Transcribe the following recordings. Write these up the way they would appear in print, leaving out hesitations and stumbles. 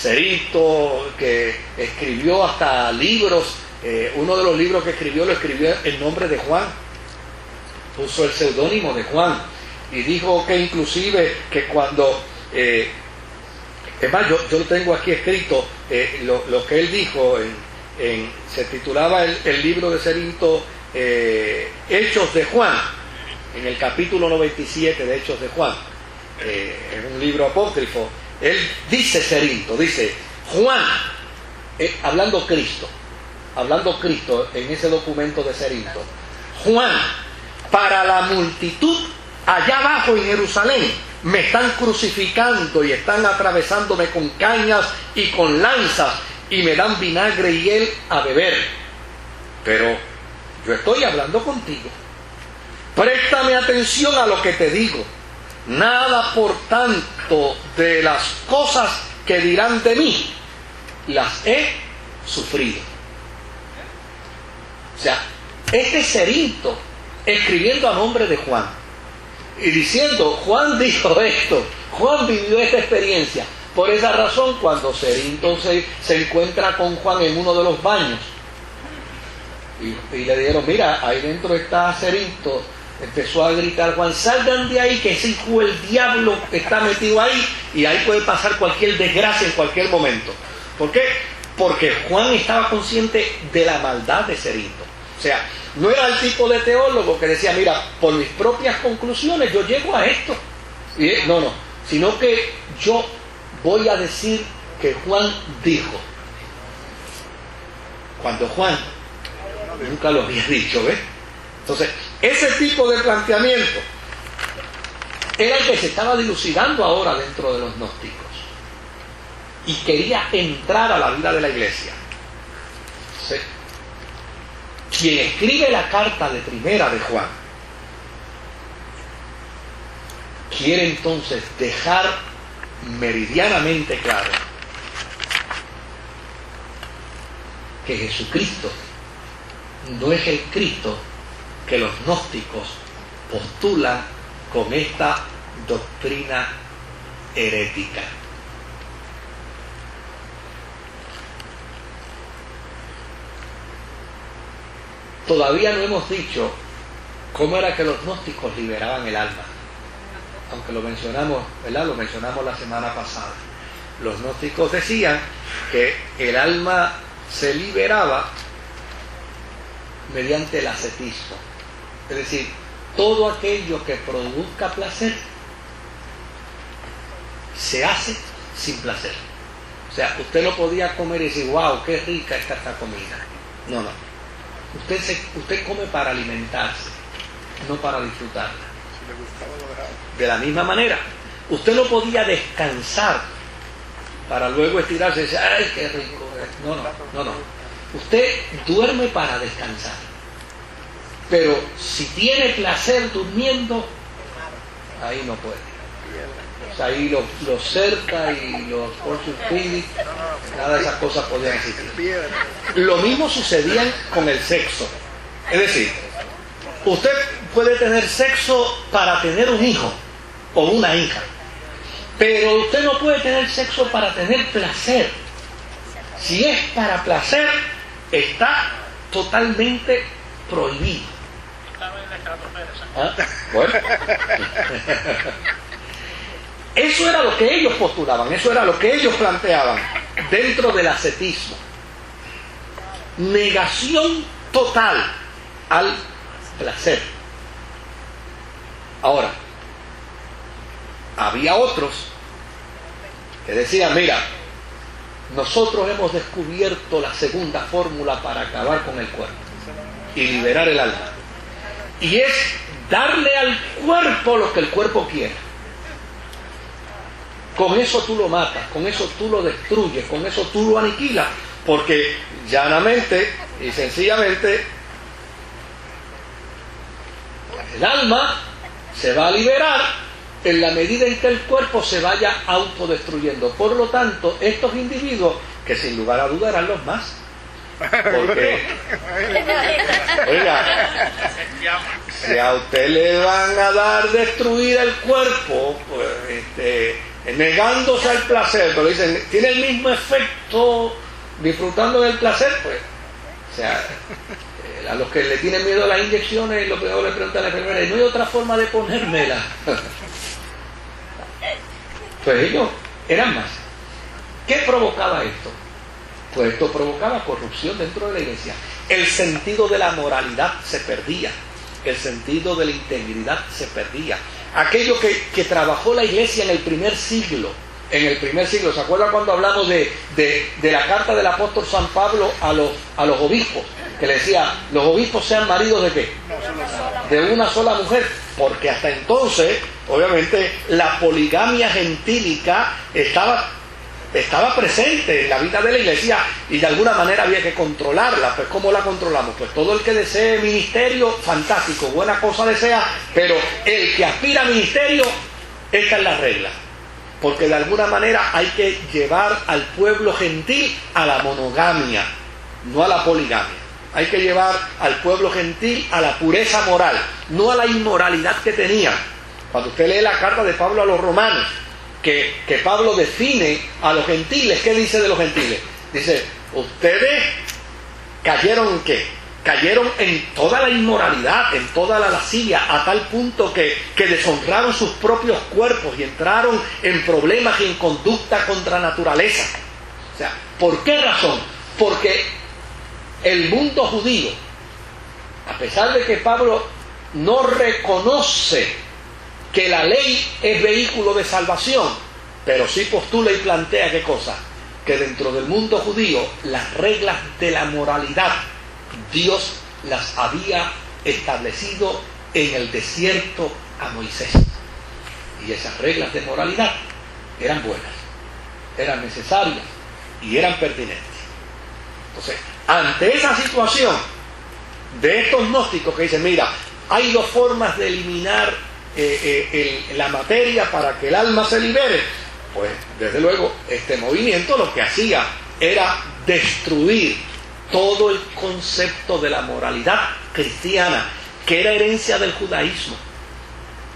Cerinto, que escribió hasta libros. Uno de los libros que escribió lo escribió en nombre de Juan, puso el seudónimo de Juan, y dijo que inclusive que cuando es más, yo lo tengo aquí escrito, lo que él dijo se titulaba el libro de Cerinto, Hechos de Juan, en el capítulo 97 de Hechos de Juan, en un libro apócrifo. Él dice, Cerinto dice, Juan, hablando Cristo en ese documento de Cerinto, Juan, para la multitud allá abajo en Jerusalén, me están crucificando y están atravesándome con cañas y con lanzas y me dan vinagre y hiel a beber. Pero yo estoy hablando contigo. Préstame atención a lo que te digo. Nada, por tanto, de las cosas que dirán de mí, las he sufrido. O sea, este Cerinto escribiendo a nombre de Juan y diciendo, Juan dijo esto, Juan vivió esta experiencia. Por esa razón, cuando Cerinto se encuentra con Juan en uno de los baños y le dijeron, mira, ahí dentro está Cerinto, empezó a gritar Juan, salgan de ahí, que ese hijo del diablo está metido ahí y ahí puede pasar cualquier desgracia en cualquier momento. ¿Por qué? Porque Juan estaba consciente de la maldad de Cerinto. O sea, no era el tipo de teólogo que decía, mira, por mis propias conclusiones yo llego a esto. No, sino que yo voy a decir que Juan dijo. Cuando Juan nunca lo había dicho, ¿ves? Entonces, ese tipo de planteamiento era el que se estaba dilucidando ahora dentro de los gnósticos. Y quería entrar a la vida de la iglesia. ¿Sí? Quien escribe la carta de primera de Juan quiere entonces dejar meridianamente claro que Jesucristo no es el Cristo que los gnósticos postulan con esta doctrina herética. Todavía no hemos dicho cómo era que los gnósticos liberaban el alma, aunque lo mencionamos, ¿verdad? Lo mencionamos la semana pasada. Los gnósticos decían que el alma se liberaba mediante el ascetismo, es decir, todo aquello que produzca placer se hace sin placer. O sea, usted no podía comer y decir, wow, qué rica está esta comida. No. Usted come para alimentarse, no para disfrutarla. De la misma manera, usted no podía descansar para luego estirarse y decir, ay, qué rico. No. Usted duerme para descansar. Pero si tiene placer durmiendo, ahí no puede. O sea, ahí los cerca y los fortune cookies, nada de esas cosas podían existir. Lo mismo sucedía con el sexo. Es decir, usted puede tener sexo para tener un hijo o una hija, pero usted no puede tener sexo para tener placer. Si es para placer, está totalmente prohibido. ¿Ah? Bueno. Eso era lo que ellos postulaban, eso era lo que ellos planteaban dentro del ascetismo. Negación total al placer. Ahora, había otros que decían, mira, nosotros hemos descubierto la segunda fórmula para acabar con el cuerpo y liberar el alma. Y es darle al cuerpo lo que el cuerpo quiere. Con eso tú lo matas, con eso tú lo destruyes, con eso tú lo aniquilas, porque llanamente y sencillamente el alma se va a liberar en la medida en que el cuerpo se vaya autodestruyendo. Por lo tanto, estos individuos, que sin lugar a dudas eran los más, porque, oiga, si a usted le van a dar destruir el cuerpo, pues negándose al placer, pero dicen, tiene el mismo efecto disfrutando del placer, pues, o sea, a los que le tienen miedo a las inyecciones, lo peor le preguntan a la enfermera, ¿no hay otra forma de ponérmela? Pues ellos eran más. ¿Qué provocaba esto? Pues esto provocaba corrupción dentro de la iglesia. El sentido de la moralidad se perdía, el sentido de la integridad se perdía. Aquello que trabajó la iglesia en el primer siglo, ¿se acuerdan cuando hablamos de la carta del apóstol San Pablo a los obispos? Que le decía, los obispos sean maridos ¿de qué? De una sola mujer, porque hasta entonces, obviamente, la poligamia gentílica estaba presente en la vida de la iglesia y de alguna manera había que controlarla. Pues ¿cómo la controlamos? Pues todo el que desee ministerio, fantástico, buena cosa desea, pero el que aspira a ministerio, esta es la regla. Porque de alguna manera hay que llevar al pueblo gentil a la monogamia, no a la poligamia. Hay que llevar al pueblo gentil a la pureza moral, no a la inmoralidad que tenían. Cuando usted lee la carta de Pablo a los romanos, que Pablo define a los gentiles, ¿qué dice de los gentiles? Dice, ustedes cayeron en ¿qué? Cayeron en toda la inmoralidad, en toda la lascivia, a tal punto que deshonraron sus propios cuerpos y entraron en problemas y en conducta contra naturaleza. O sea, ¿por qué razón? Porque el mundo judío, a pesar de que Pablo no reconoce que la ley es vehículo de salvación, pero sí postula y plantea ¿qué cosa? Que dentro del mundo judío las reglas de la moralidad Dios las había establecido en el desierto a Moisés. Y esas reglas de moralidad eran buenas, eran necesarias y eran pertinentes. Entonces, ante esa situación de estos gnósticos que dicen, mira, hay dos formas de eliminar la materia para que el alma se libere, pues desde luego este movimiento lo que hacía era destruir todo el concepto de la moralidad cristiana, que era herencia del judaísmo.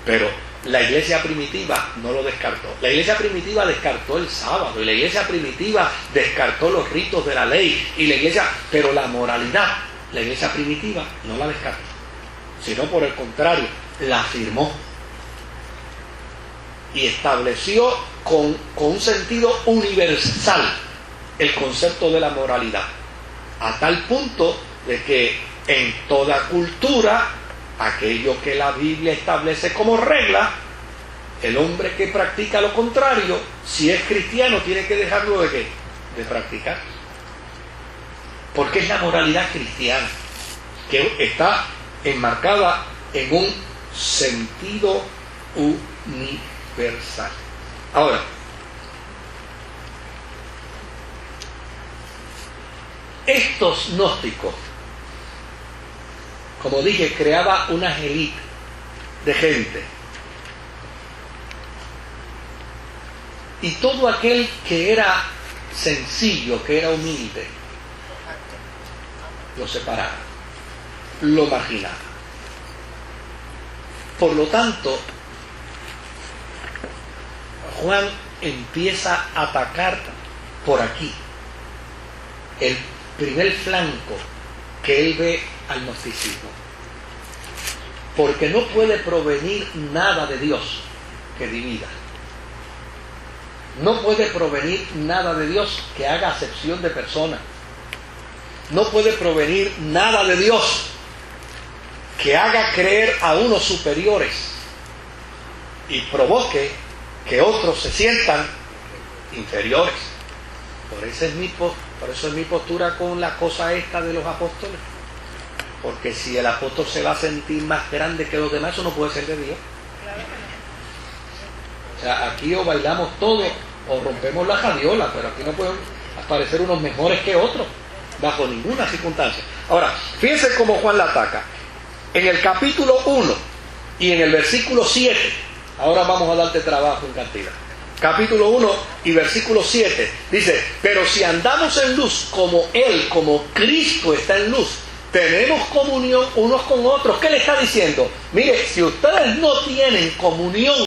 Pero la iglesia primitiva no lo descartó. La iglesia primitiva descartó el sábado, y la iglesia primitiva descartó los ritos de la ley, pero la moralidad, la iglesia primitiva no la descartó, sino por el contrario, la afirmó y estableció con un sentido universal el concepto de la moralidad, a tal punto de que en toda cultura, aquello que la Biblia establece como regla, el hombre que practica lo contrario, si es cristiano, tiene que dejarlo ¿de qué? De practicar. Porque es la moralidad cristiana, que está enmarcada en un sentido universal. Ahora, estos gnósticos, como dije, creaba una élite de gente. Y todo aquel que era sencillo, que era humilde, lo separaba, lo marginaba. Por lo tanto, Juan empieza a atacar por aquí el primer flanco que él ve al gnosticismo, porque no puede provenir nada de Dios que divida, no puede provenir nada de Dios que haga acepción de personas, no puede provenir nada de Dios que haga creer a unos superiores y provoque que otros se sientan inferiores. Por eso es mi postura con la cosa esta de los apóstoles. Porque si el apóstol se va a sentir más grande que los demás, eso no puede ser de Dios. O sea, aquí o bailamos todos o rompemos la jadiola, pero aquí no pueden aparecer unos mejores que otros, bajo ninguna circunstancia. Ahora, fíjense cómo Juan la ataca. En el capítulo 1 y en el versículo 7, ahora vamos a darte trabajo en cantidad. Capítulo 1 y versículo 7 dice, pero si andamos en luz como Él, como Cristo está en luz, tenemos comunión unos con otros. ¿Qué le está diciendo? Mire, si ustedes no tienen comunión